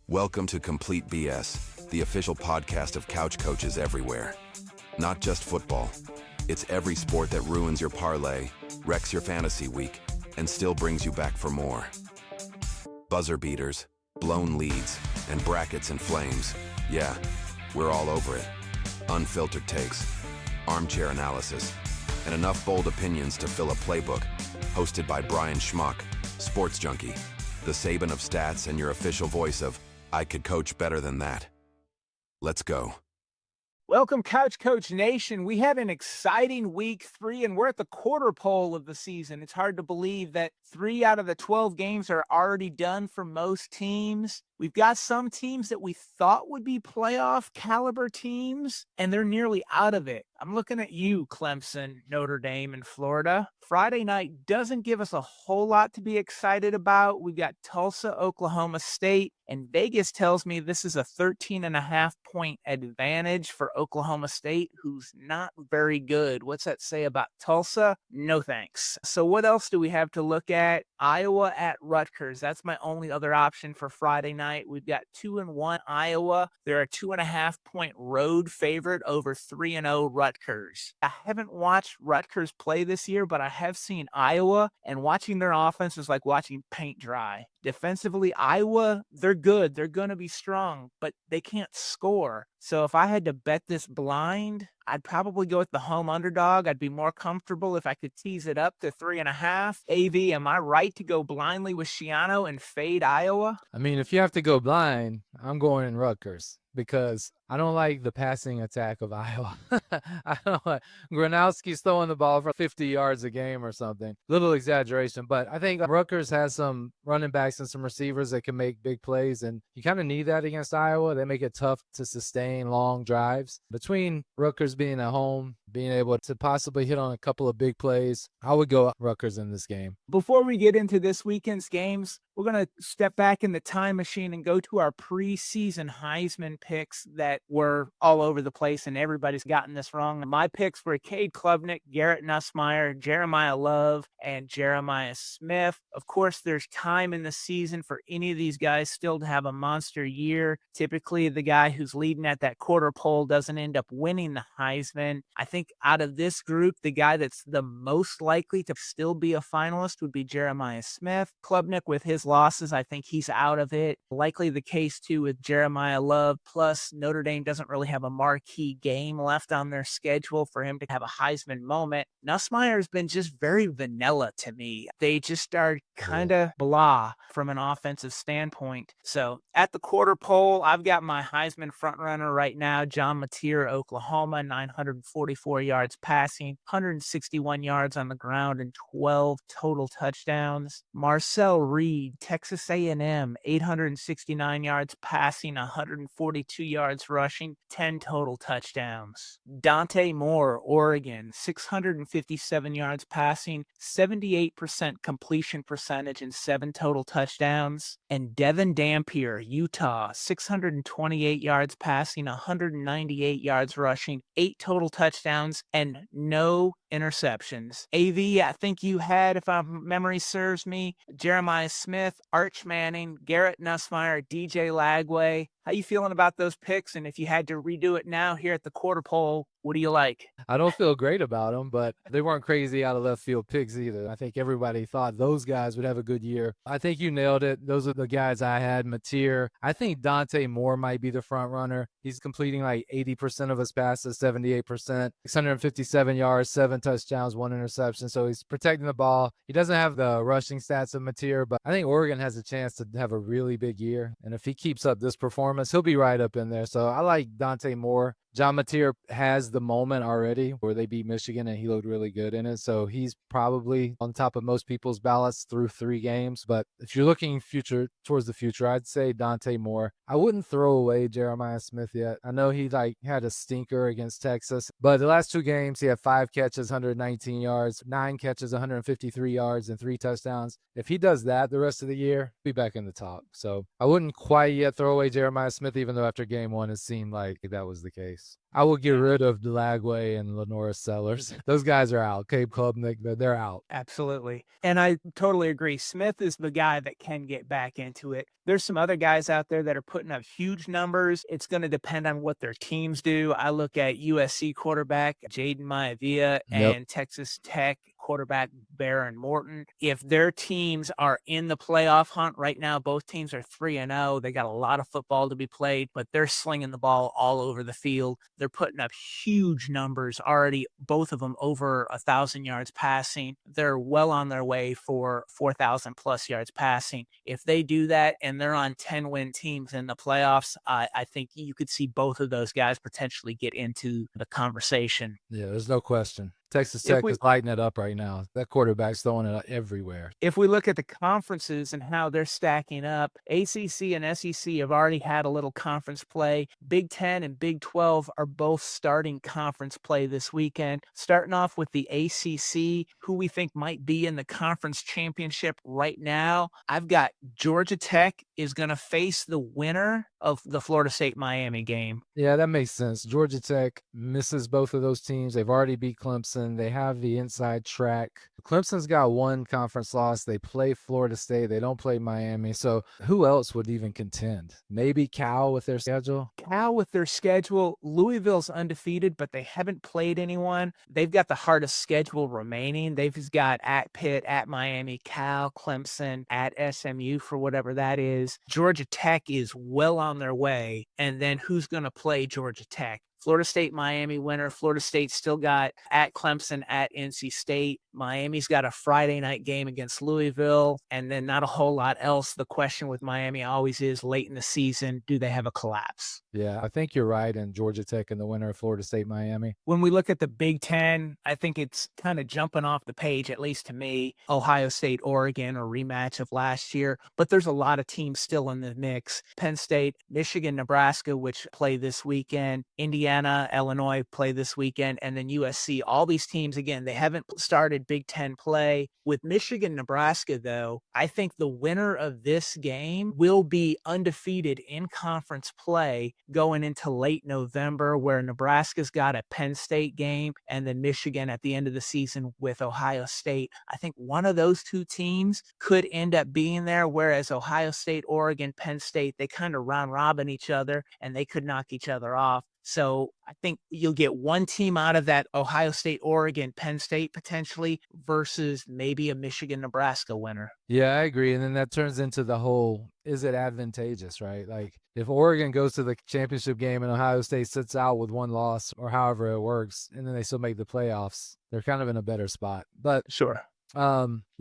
Welcome to Complete BS, the official podcast of couch coaches everywhere. Not just football. It's every sport that ruins your parlay, wrecks your fantasy week, and still brings you back for more. Buzzer beaters, blown leads, and brackets and flames. Yeah, we're all over it. Unfiltered takes, armchair analysis, and enough bold opinions to fill a playbook. Hosted by Brien Schmauch, sports junkie, the Saban of stats and your official voice of, I could coach better than that. Let's go. Welcome, Couch Coach Nation. We had an exciting week 3, and we're at the quarter pole of the season. It's hard to believe that 3 out of the 12 games are already done for most teams. We've got some teams that we thought would be playoff caliber teams, and they're nearly out of it. I'm looking at you, Clemson, Notre Dame, and Florida. Friday night doesn't give us a whole lot to be excited about. We've got Tulsa, Oklahoma State, and Vegas tells me this is a 13.5-point advantage for Oklahoma State, who's not very good. What's that say about Tulsa? No thanks. So what else do we have to look at? Iowa at Rutgers. That's my only other option for Friday night. We've got 2-1 Iowa. They're a 2.5-point road favorite over 3-0 Rutgers. I haven't watched Rutgers play this year, but I have seen Iowa, and watching their offense is like watching paint dry. Defensively, Iowa, they're good. They're going to be strong, but they can't score. So if I had to bet this blind, I'd probably go with the home underdog. I'd be more comfortable if I could tease it up to 3.5. AV, am I right to go blindly with Schiano and fade Iowa? I mean, if you have to go blind, I'm going in Rutgers because I don't like the passing attack of Iowa. I don't like Gronowski's throwing the ball for 50 yards a game or something. Little exaggeration, but I think Rutgers has some running backs and some receivers that can make big plays, and you kind of need that against Iowa. They make it tough to sustain long drives. Between Rutgers being at home, being able to possibly hit on a couple of big plays, I would go Rutgers in this game. Before we get into this weekend's games, we're going to step back in the time machine and go to our preseason Heisman picks that were all over the place, and everybody's gotten this wrong. My picks were Cade Klubnik, Garrett Nussmeier, Jeremiah Love, and Jeremiah Smith. Of course, there's time in the season for any of these guys still to have a monster year. Typically, the guy who's leading at that quarter pole doesn't end up winning the Heisman. I think out of this group, the guy that's the most likely to still be a finalist would be Jeremiah Smith. Klubnik, with his losses, I think he's out of it. Likely the case, too, with Jeremiah Love. Plus, Notre Dame doesn't really have a marquee game left on their schedule for him to have a Heisman moment. Nussmeier's been just very vanilla to me. They just are kind of blah from an offensive standpoint. So at the quarter pole, I've got my Heisman frontrunner right now, John Mateer, Oklahoma, 944 yards passing, 161 yards on the ground, and 12 total touchdowns. Marcel Reed, Texas A&M, 869 yards passing, 142 yards rushing, 10 total touchdowns. Dante Moore, Oregon, 657 yards passing, 78% completion percentage, and 7 total touchdowns. And Devin Dampier, Utah, 628 yards passing, 198 yards rushing, 8 total touchdowns, and no interceptions. AV, I think you had, if my memory serves me, Jeremiah Smith, Arch Manning, Garrett Nussmeier, DJ Lagway. How you feeling about those picks? And if you had to redo it now here at the quarter pole, what do you like? I don't feel great about them, but they weren't crazy out of left field picks either. I think everybody thought those guys would have a good year. I think you nailed it. Those are the guys I had. Mateer. I think Dante Moore might be the front runner. He's completing like 80% of his passes, 78%, 657 yards, 7 touchdowns, 1 interception. So he's protecting the ball. He doesn't have the rushing stats of Mateer, but I think Oregon has a chance to have a really big year. And if he keeps up this performance, he'll be right up in there. So I like Dante Moore. John Mateer has the moment already where they beat Michigan and he looked really good in it. So he's probably on top of most people's ballots through 3 games. But if you're looking towards the future, I'd say Dante Moore. I wouldn't throw away Jeremiah Smith yet. I know he had a stinker against Texas, but the last 2 games, he had 5 catches, 119 yards, 9 catches, 153 yards, and 3 touchdowns. If he does that the rest of the year, he'll be back in the top. So I wouldn't quite yet throw away Jeremiah Smith, even though after game 1, it seemed like that was the case. case. I will get rid of Delagway and Lenora Sellers. Those guys are out. Cape Klubnik, they're out. Absolutely. And I totally agree. Smith is the guy that can get back into it. There's some other guys out there that are putting up huge numbers. It's going to depend on what their teams do. I look at USC quarterback Jaden Maivia and Texas Tech quarterback Baron Morton. If their teams are in the playoff hunt right now, both teams are 3-0. They got a lot of football to be played, but they're slinging the ball all over the field. They're putting up huge numbers already, both of them over 1,000 yards passing. They're well on their way for 4,000 plus yards passing. If they do that and they're on 10-win teams in the playoffs, I think you could see both of those guys potentially get into the conversation. Yeah, there's no question. Texas Tech is lighting it up right now. That quarterback's throwing it everywhere. If we look at the conferences and how they're stacking up, ACC and SEC have already had a little conference play. Big 10 and Big 12 are both starting conference play this weekend. Starting off with the ACC, who we think might be in the conference championship right now. I've got Georgia Tech is going to face the winner of the Florida State-Miami game. Yeah, that makes sense. Georgia Tech misses both of those teams. They've already beat Clemson. They have the inside track. Clemson's got one conference loss. They play Florida State. They don't play Miami. So who else would even contend? Maybe Cal with their schedule? Cal with their schedule. Louisville's undefeated, but they haven't played anyone. They've got the hardest schedule remaining. They've got at Pitt, at Miami, Cal, Clemson, at SMU for whatever that is. Georgia Tech is well on their way. And then who's going to play Georgia Tech? Florida State, Miami winner. Florida State still got at Clemson, at NC State. Miami's got a Friday night game against Louisville, and then not a whole lot else. The question with Miami always is late in the season, do they have a collapse? Yeah, I think you're right in Georgia Tech and the winner of Florida State, Miami. When we look at the Big Ten, I think it's kind of jumping off the page, at least to me. Ohio State, Oregon, a rematch of last year, but there's a lot of teams still in the mix. Penn State, Michigan, Nebraska, which play this weekend, Indiana, Illinois play this weekend, and then USC. All these teams, again, they haven't started Big Ten play. With Michigan, Nebraska, though, I think the winner of this game will be undefeated in conference play going into late November, where Nebraska's got a Penn State game and then Michigan at the end of the season with Ohio State. I think one of those two teams could end up being there, whereas Ohio State, Oregon, Penn State, they kind of round robin each other and they could knock each other off. So I think you'll get one team out of that Ohio State, Oregon, Penn State potentially versus maybe a Michigan, Nebraska winner. Yeah, I agree. And then that turns into the whole, is it advantageous, right? Like if Oregon goes to the championship game and Ohio State sits out with one loss or however it works, and then they still make the playoffs, they're kind of in a better spot. But sure.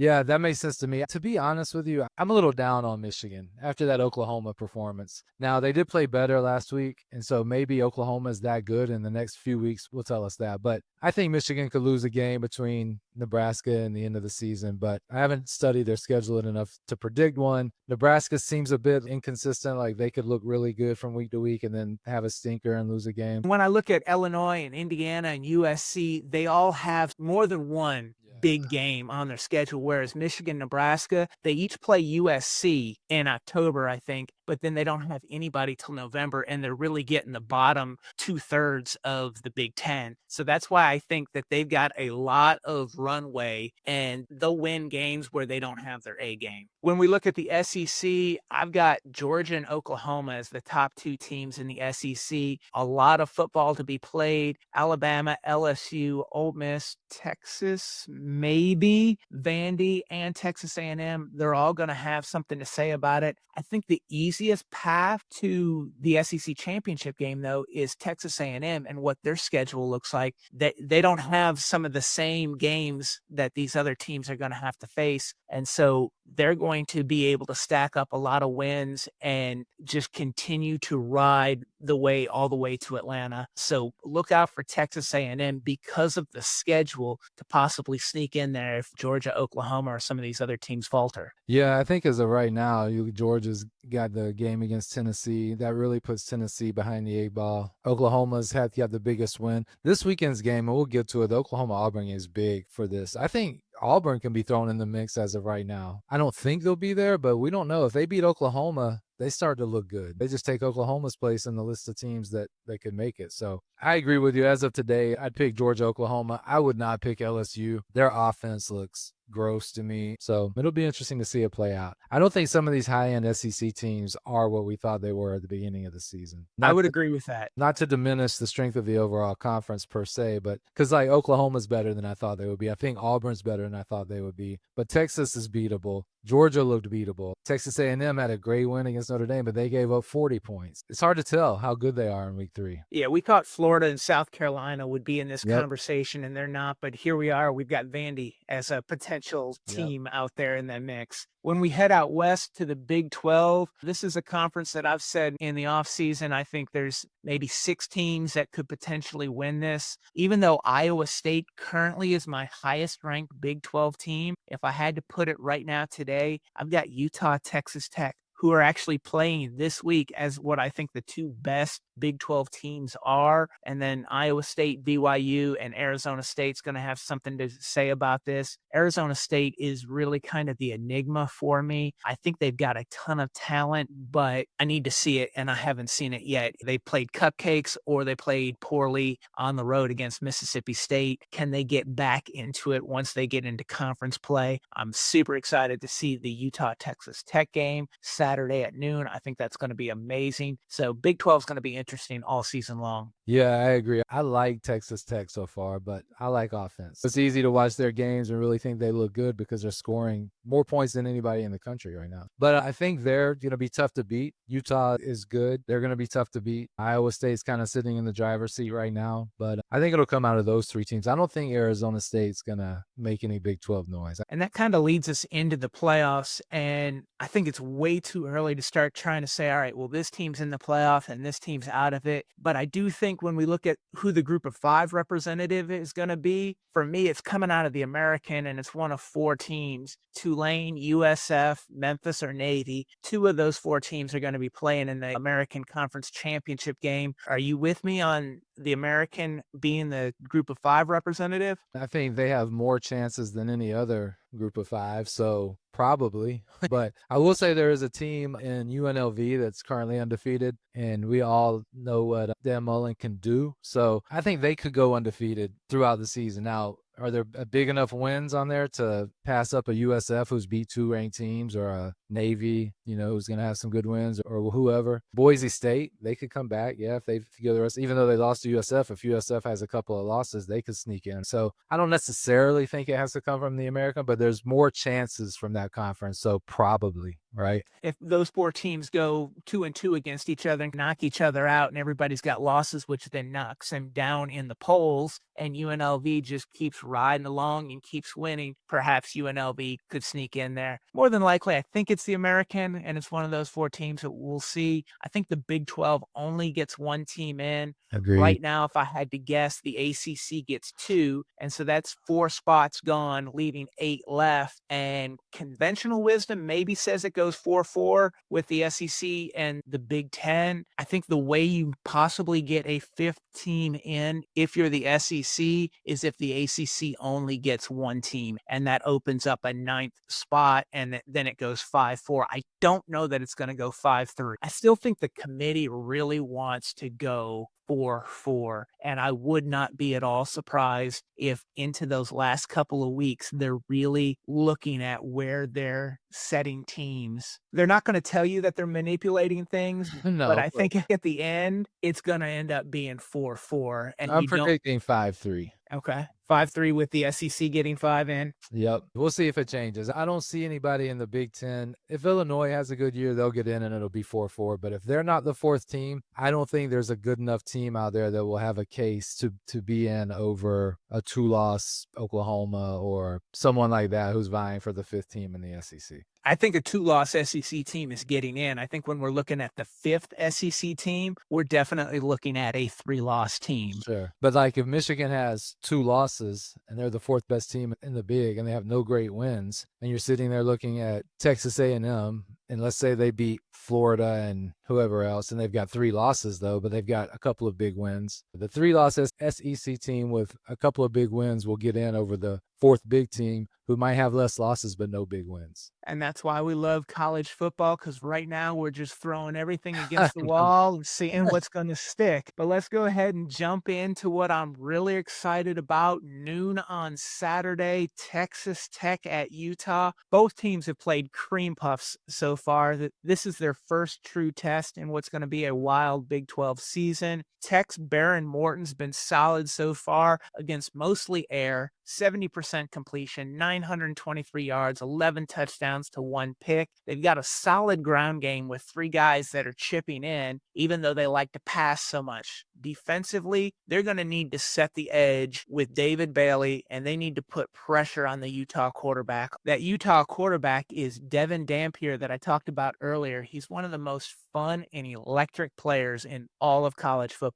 Yeah, that makes sense to me. To be honest with you, I'm a little down on Michigan after that Oklahoma performance. Now, they did play better last week, and so maybe Oklahoma is that good in the next few weeks will tell us that. But I think Michigan could lose a game between Nebraska and the end of the season, but I haven't studied their schedule enough to predict one. Nebraska seems a bit inconsistent, like they could look really good from week to week and then have a stinker and lose a game. When I look at Illinois and Indiana and USC, they all have more than one big game on their schedule, whereas Michigan, Nebraska, they each play USC in October, I think, but then they don't have anybody till November, and they're really getting the bottom 2/3 of the Big Ten. So that's why I think that they've got a lot of runway, and they'll win games where they don't have their A game. When we look at the SEC, I've got Georgia and Oklahoma as the top two teams in the SEC. A lot of football to be played. Alabama, LSU, Ole Miss, Texas, maybe Vandy, and Texas A&M. They're all going to have something to say about it. I think the easiest path to the SEC championship game, though, is Texas A&M and what their schedule looks like. They don't have some of the same games that these other teams are going to have to face. And so they're going to be able to stack up a lot of wins and just continue to ride the way all the way to Atlanta. So look out for Texas A&M because of the schedule to possibly sneak in there if Georgia, Oklahoma, or some of these other teams falter. Yeah, I think as of right now, Georgia's got the game against Tennessee. That really puts Tennessee behind the 8 ball. Oklahoma's had the biggest win. This weekend's game, and we'll get to it, the Oklahoma-Auburn game is big for this. I think Auburn can be thrown in the mix as of right now. I don't think they'll be there, but we don't know. If they beat Oklahoma, they started to look good. They just take Oklahoma's place in the list of teams that they could make it. So I agree with you. As of today, I'd pick Georgia, Oklahoma. I would not pick LSU. Their offense looks gross to me. So it'll be interesting to see it play out. I don't think some of these high-end SEC teams are what we thought they were at the beginning of the season. I would agree with that. Not to diminish the strength of the overall conference per se, but because like Oklahoma's better than I thought they would be. I think Auburn's better than I thought they would be. But Texas is beatable. Georgia looked beatable. Texas A&M had a great win against Notre Dame, but they gave up 40 points. It's hard to tell how good they are in week 3. Yeah, we thought Florida and South Carolina would be in this conversation, and they're not. But here we are. We've got Vandy as a potential team out there in that mix. When we head out west to the Big 12, this is a conference that I've said in the offseason, I think there's maybe 6 teams that could potentially win this. Even though Iowa State currently is my highest ranked Big 12 team, if I had to put it right now today, I've got Utah, Texas Tech, who are actually playing this week as what I think the 2 best Big 12 teams are. And then Iowa State, BYU, and Arizona State's going to have something to say about this. Arizona State is really kind of the enigma for me. I think they've got a ton of talent, but I need to see it, and I haven't seen it yet. They played cupcakes or they played poorly on the road against Mississippi State. Can they get back into it once they get into conference play? I'm super excited to see the Utah-Texas Tech game Saturday at noon. I think that's going to be amazing. So Big 12 is going to be interesting all season long. Yeah, I agree. I like Texas Tech so far, but I like offense. It's easy to watch their games and really think they look good because they're scoring more points than anybody in the country right now. But I think they're going to be tough to beat. Utah is good. They're going to be tough to beat. Iowa State's kind of sitting in the driver's seat right now, but I think it'll come out of those 3 teams. I don't think Arizona State's going to make any Big 12 noise. And that kind of leads us into the playoffs, and I think it's way too early to start trying to say, all right, well, this team's in the playoff and this team's out of it. But I do think when we look at who the group of 5 representative is going to be, for me, it's coming out of the American, and it's one of 4 teams: Tulane, USF, Memphis, or Navy. 2 of those 4 teams are going to be playing in the American Conference Championship game. Are you with me on the American being the group of 5 representative? I think they have more chances than any other group of 5, so probably. But I will say there is a team in UNLV that's currently undefeated, and we all know what Dan Mullen can do. So I think they could go undefeated throughout the season. Now, are there big enough wins on there to pass up a USF who's beat 2 ranked teams, or a Navy, who's going to have some good wins, or whoever? Boise State, they could come back. Yeah, if they go the rest, even though they lost to USF, if USF has a couple of losses, they could sneak in. So I don't necessarily think it has to come from the American, but there's more chances from that conference. So probably, right? If those 4 teams go 2-2 against each other and knock each other out, and everybody's got losses, which then knocks them down in the polls, and UNLV just keeps riding along and keeps winning, perhaps UNLV could sneak in there. More than likely, I think it's the American, and it's one of those 4 teams that we'll see. I think the Big 12 only gets 1 team in. Agreed. Right now, if I had to guess, the ACC gets 2, and so that's 4 spots gone, leaving 8 left. And conventional wisdom maybe says it goes 4-4 with the SEC and the Big 10. I think the way you possibly get a 5th team in, if you're the SEC, is if the ACC only gets 1 team, and that opens up a 9th spot, and then it goes 5-4. I don't know that it's going to go 5-3. I still think the committee really wants to go 4-4, and I would not be at all surprised if into those last couple of weeks they're really looking at where they're setting teams. They're not going to tell you that they're manipulating things, but I think at the end it's going to end up being 4-4. And I'm predicting 5-3. Okay. 5-3 with the SEC getting 5 in. Yep. We'll see if it changes. I don't see anybody in the Big 10. If Illinois has a good year, they'll get in and it'll be 4-4. But if they're not the 4th team, I don't think there's a good enough team out there that will have a case to be in over a 2-loss Oklahoma or someone like that who's vying for the 5th team in the SEC. I think a 2-loss SEC team is getting in. I think when we're looking at the 5th SEC team, we're definitely looking at a 3-loss team. Sure. But like if Michigan has 2 losses and they're the 4th best team in the Big and they have no great wins, and you're sitting there looking at Texas A&M, and let's say they beat Florida and whoever else, and they've got 3 losses though, but they've got a couple of big wins. The 3-loss SEC team with a couple of big wins will get in over the fourth big team who might have less losses but no big wins. And that's why we love college football, because right now we're just throwing everything against the wall and seeing what's going to stick. But let's go ahead and jump into what I'm really excited about. Noon on Saturday, Texas Tech at Utah. Both teams have played cream puffs so far. This is their first true test in what's going to be a wild Big 12 season. Tech's Baron Morton's been solid so far against mostly air, 70% completion, 923 yards, 11 touchdowns to 1 pick. They've got a solid ground game with 3 guys that are chipping in, even though they like to pass so much. Defensively, they're going to need to set the edge with David Bailey, and they need to put pressure on the Utah quarterback. That Utah quarterback is Devin Dampier that I talked about earlier. He's one of the most fun and electric players in all of college football.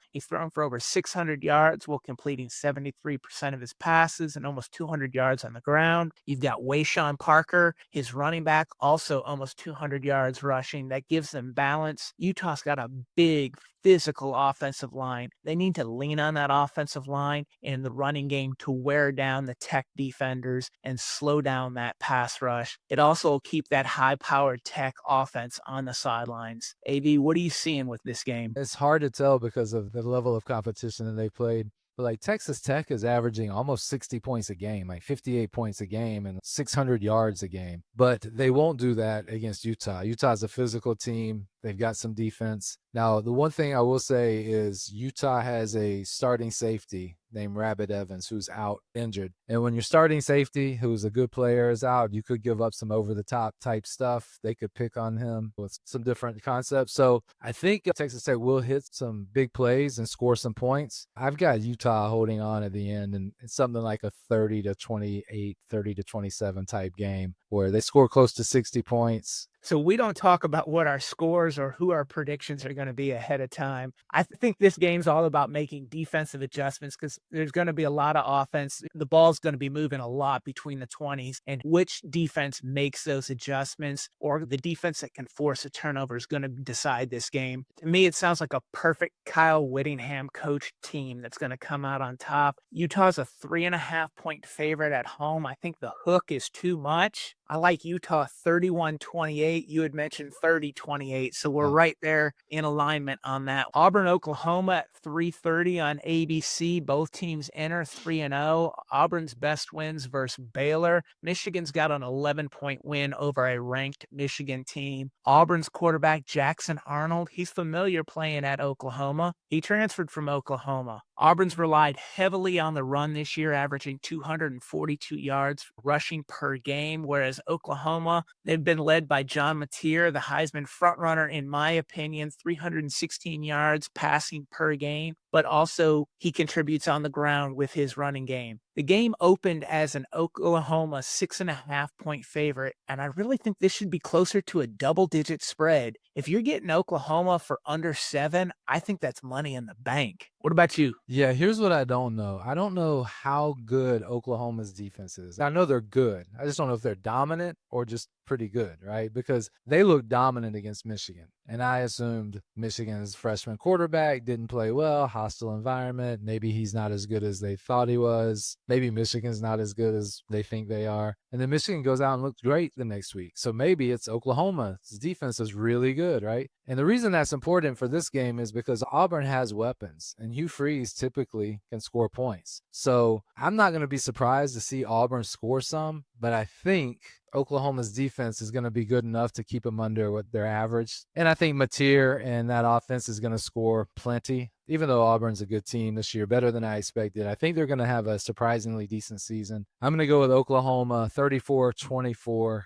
He's thrown for over 600 yards while completing 73% of his passes and almost 200 yards on the ground. You've got Wayshawn Parker, his running back, also almost 200 yards rushing. That gives them balance. Utah's got a big physical offensive line. They need to lean on that offensive line in the running game to wear down the Tech defenders and slow down that pass rush. It also will keep that high-powered Tech offense on the sidelines. AV, what are you seeing with this game? It's hard to tell because of the level of competition that they played. But like Texas Tech is averaging almost 60 points a game, like 58 points a game and 600 yards a game. But they won't do that against Utah. Utah's a physical team. They've got some defense. Now, the one thing I will say is Utah has a starting safety named Rabbit Evans who's out injured. And when your starting safety, who's a good player, is out, you could give up some over-the-top type stuff. They could pick on him with some different concepts. So I think Texas Tech will hit some big plays and score some points. I've got Utah holding on at the end, and it's something like a 30-28, 30-27 type game where they score close to 60 points. So we don't talk about what our scores or who our predictions are going to be ahead of time. I think this game's all about making defensive adjustments because there's going to be a lot of offense. The ball's going to be moving a lot between the 20s, and which defense makes those adjustments or the defense that can force a turnover is going to decide this game. To me, it sounds like a perfect Kyle Whittingham coached team that's going to come out on top. Utah's a 3.5-point favorite at home. I think the hook is too much. I like Utah 31-28. You had mentioned 30-28, so we're right there in alignment on that. Auburn, Oklahoma at 3:30 on ABC. Both teams enter 3-0. Auburn's best wins versus Baylor. Michigan's got an 11-point win over a ranked Michigan team. Auburn's quarterback, Jackson Arnold, he's familiar playing at Oklahoma. He transferred from Oklahoma. Auburn's relied heavily on the run this year, averaging 242 yards rushing per game, whereas Oklahoma, they've been led by John Mateer, the Heisman frontrunner, in my opinion, 316 yards passing per game, but also he contributes on the ground with his running game. The game opened as an Oklahoma 6.5-point favorite, and I really think this should be closer to a double-digit spread. If you're getting Oklahoma for under 7, I think that's money in the bank. What about you? Yeah, here's what I don't know. I don't know how good Oklahoma's defense is. I know they're good. I just don't know if they're dominant or just pretty good, right? Because they looked dominant against Michigan. And I assumed Michigan's freshman quarterback didn't play well, hostile environment. Maybe he's not as good as they thought he was. Maybe Michigan's not as good as they think they are. And then Michigan goes out and looks great the next week. So maybe it's Oklahoma's defense is really good, right? And the reason that's important for this game is because Auburn has weapons, and Hugh Freeze typically can score points. So I'm not going to be surprised to see Auburn score some, but I think Oklahoma's defense is going to be good enough to keep them under what their average. And I think Mateer and that offense is going to score plenty. Even though Auburn's a good team this year, better than I expected, I think they're going to have a surprisingly decent season. I'm going to go with Oklahoma 34-24.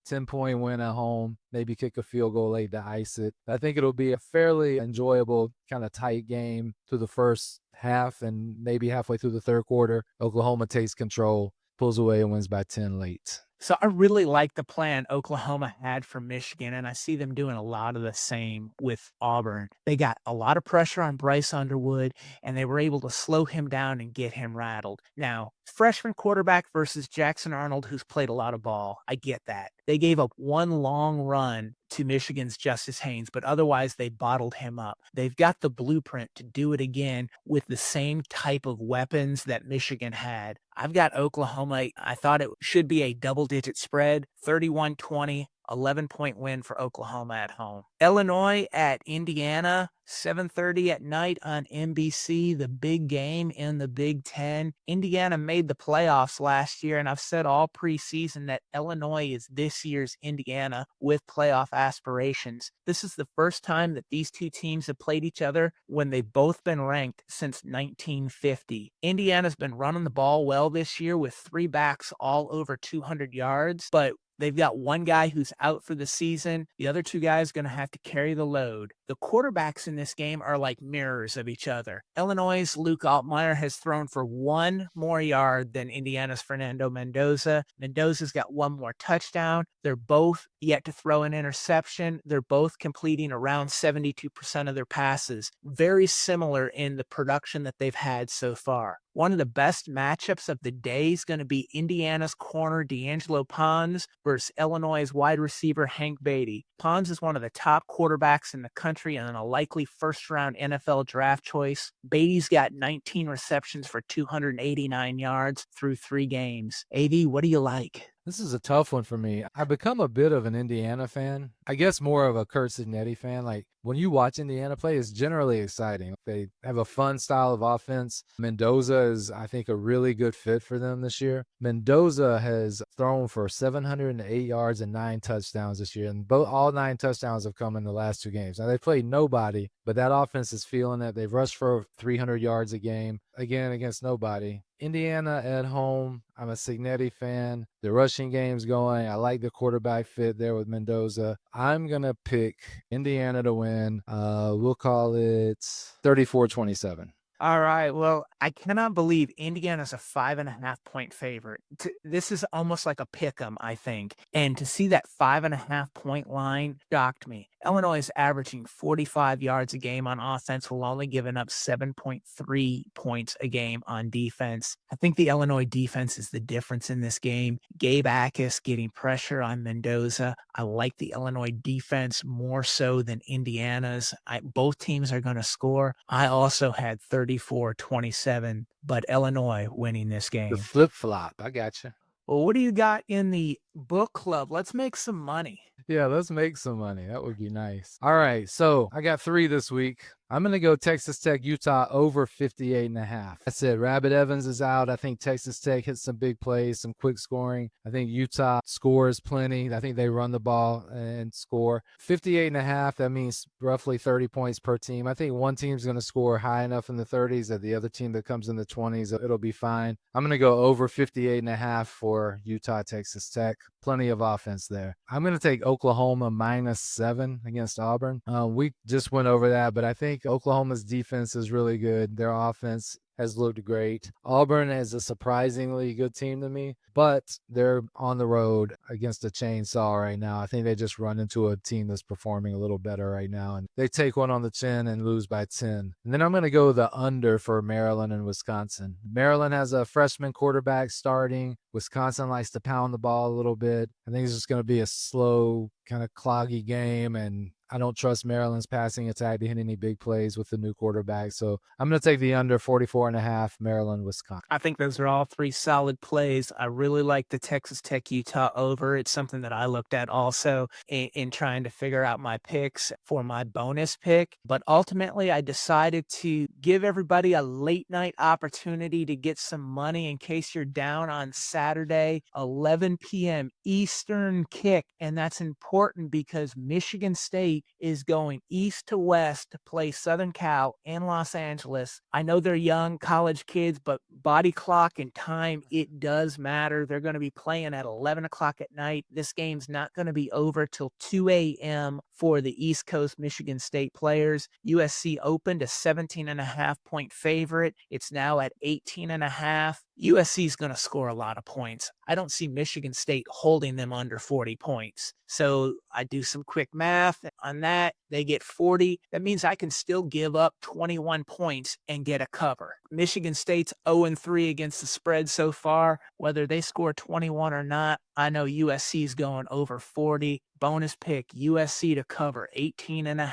10-point win at home, maybe kick a field goal late to ice it. I think it'll be a fairly enjoyable, kind of tight game through the first half and maybe halfway through the third quarter. Oklahoma takes control, pulls away and wins by 10 late. So I really like the plan Oklahoma had for Michigan, and I see them doing a lot of the same with Auburn. They got a lot of pressure on Bryce Underwood, and they were able to slow him down and get him rattled. Now, freshman quarterback versus Jackson Arnold, who's played a lot of ball. I get that. They gave up one long run to Michigan's Justice Haynes, but otherwise they bottled him up. They've got the blueprint to do it again with the same type of weapons that Michigan had. I've got Oklahoma. I thought it should be a double-digit spread, 31-20. 11-point win for Oklahoma at home. Illinois at Indiana, 7:30 at night on NBC, the big game in the Big Ten. Indiana made the playoffs last year, and I've said all preseason that Illinois is this year's Indiana with playoff aspirations. This is the first time that these two teams have played each other when they've both been ranked since 1950. Indiana's been running the ball well this year with 3 backs all over 200 yards, but they've got one guy who's out for the season. The other 2 guys going to have to carry the load. The quarterbacks in this game are like mirrors of each other. Illinois' Luke Altmaier has thrown for 1 more yard than Indiana's Fernando Mendoza. Mendoza's got 1 more touchdown. They're both yet to throw an interception. They're both completing around 72% of their passes. Very similar in the production that they've had so far. One of the best matchups of the day is going to be Indiana's corner D'Angelo Pons versus Illinois' wide receiver Hank Beatty. Pons is one of the top quarterbacks in the country and a likely first-round NFL draft choice. Beatty's got 19 receptions for 289 yards through 3 games. AV, what do you like? This is a tough one for me. I've become a bit of an Indiana fan. I guess more of a Kurt Signetti fan. Like, when you watch Indiana play, it's generally exciting. They have a fun style of offense. Mendoza is, I think, a really good fit for them this year. Mendoza has thrown for 708 yards and 9 touchdowns this year, and all 9 touchdowns have come in the last 2 games. Now, they played nobody, but that offense is feeling it. They've rushed for 300 yards a game, again, against nobody. Indiana at home, I'm a Signetti fan. The rushing game's going. I like the quarterback fit there with Mendoza. I'm going to pick Indiana to win. We'll call it 34-27. All right. Well, I cannot believe Indiana's a 5.5-point favorite. This is almost like a pick 'em, I think. And to see that 5.5-point line shocked me. Illinois is averaging 45 yards a game on offense while only giving up 7.3 points a game on defense. I think the Illinois defense is the difference in this game. Gabe Akis getting pressure on Mendoza. I like the Illinois defense more so than Indiana's. Both teams are going to score. I also had 34-27, but Illinois winning this game. The flip-flop. I got you. Well, what do you got in the book club? Let's make some money. Yeah, let's make some money. That would be nice. All right, so I got 3 this week. I'm going to go Texas Tech, Utah over 58.5. I said Rabbit Evans is out. I think Texas Tech hits some big plays, some quick scoring. I think Utah scores plenty. I think they run the ball and score. 58.5, that means roughly 30 points per team. I think one team's going to score high enough in the 30s that the other team that comes in the 20s, it'll be fine. I'm going to go over 58.5 for Utah, Texas Tech. Plenty of offense there. I'm going to take Oklahoma -7 against Auburn. We just went over that, but I think Oklahoma's defense is really good. Their offense has looked great. Auburn is a surprisingly good team to me, but they're on the road against a chainsaw right now. I think they just run into a team that's performing a little better right now, and they take one on the chin and lose by 10. And then I'm going to go the under for Maryland and Wisconsin. Maryland has a freshman quarterback starting. Wisconsin likes to pound the ball a little bit. I think it's just going to be a slow, kind of cloggy game, and I don't trust Maryland's passing attack to hit any big plays with the new quarterback. So I'm going to take the under 44.5, Maryland, Wisconsin. I think those are all 3 solid plays. I really like the Texas Tech Utah over. It's something that I looked at also in trying to figure out my picks for my bonus pick. But ultimately, I decided to give everybody a late night opportunity to get some money in case you're down on Saturday, 11 p.m. Eastern kick. And that's important because Michigan State is going east to west to play Southern Cal in Los Angeles. I know they're young college kids, but body clock and time, it does matter. They're going to be playing at 11 o'clock at night. This game's not going to be over till 2 a.m. for the East Coast Michigan State players. USC opened a 17.5-point favorite. It's now at 18.5. USC is going to score a lot of points. I don't see Michigan State holding them under 40 points. So I do some quick math on that. They get 40. That means I can still give up 21 points and get a cover. Michigan State's 0-3 against the spread so far. Whether they score 21 or not, I know USC is going over 40. Bonus pick, USC to cover 18.5.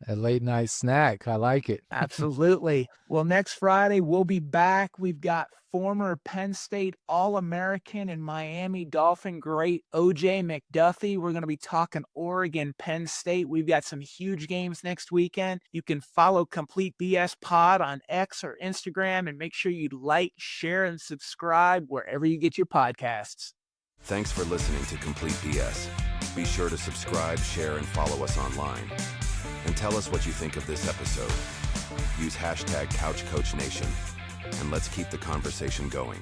A late night snack. I like it. Absolutely. Well, next Friday, we'll be back. We've got former Penn State All-American and Miami Dolphin great O.J. McDuffie. We're going to be talking Oregon, Penn State. We've got some huge games next weekend. You can follow Complete BS Pod on X or Instagram, and make sure you like, share, and subscribe wherever you get your podcasts. Thanks for listening to Complete BS. Be sure to subscribe, share, and follow us online. And tell us what you think of this episode. Use hashtag CouchCoachNation, and let's keep the conversation going.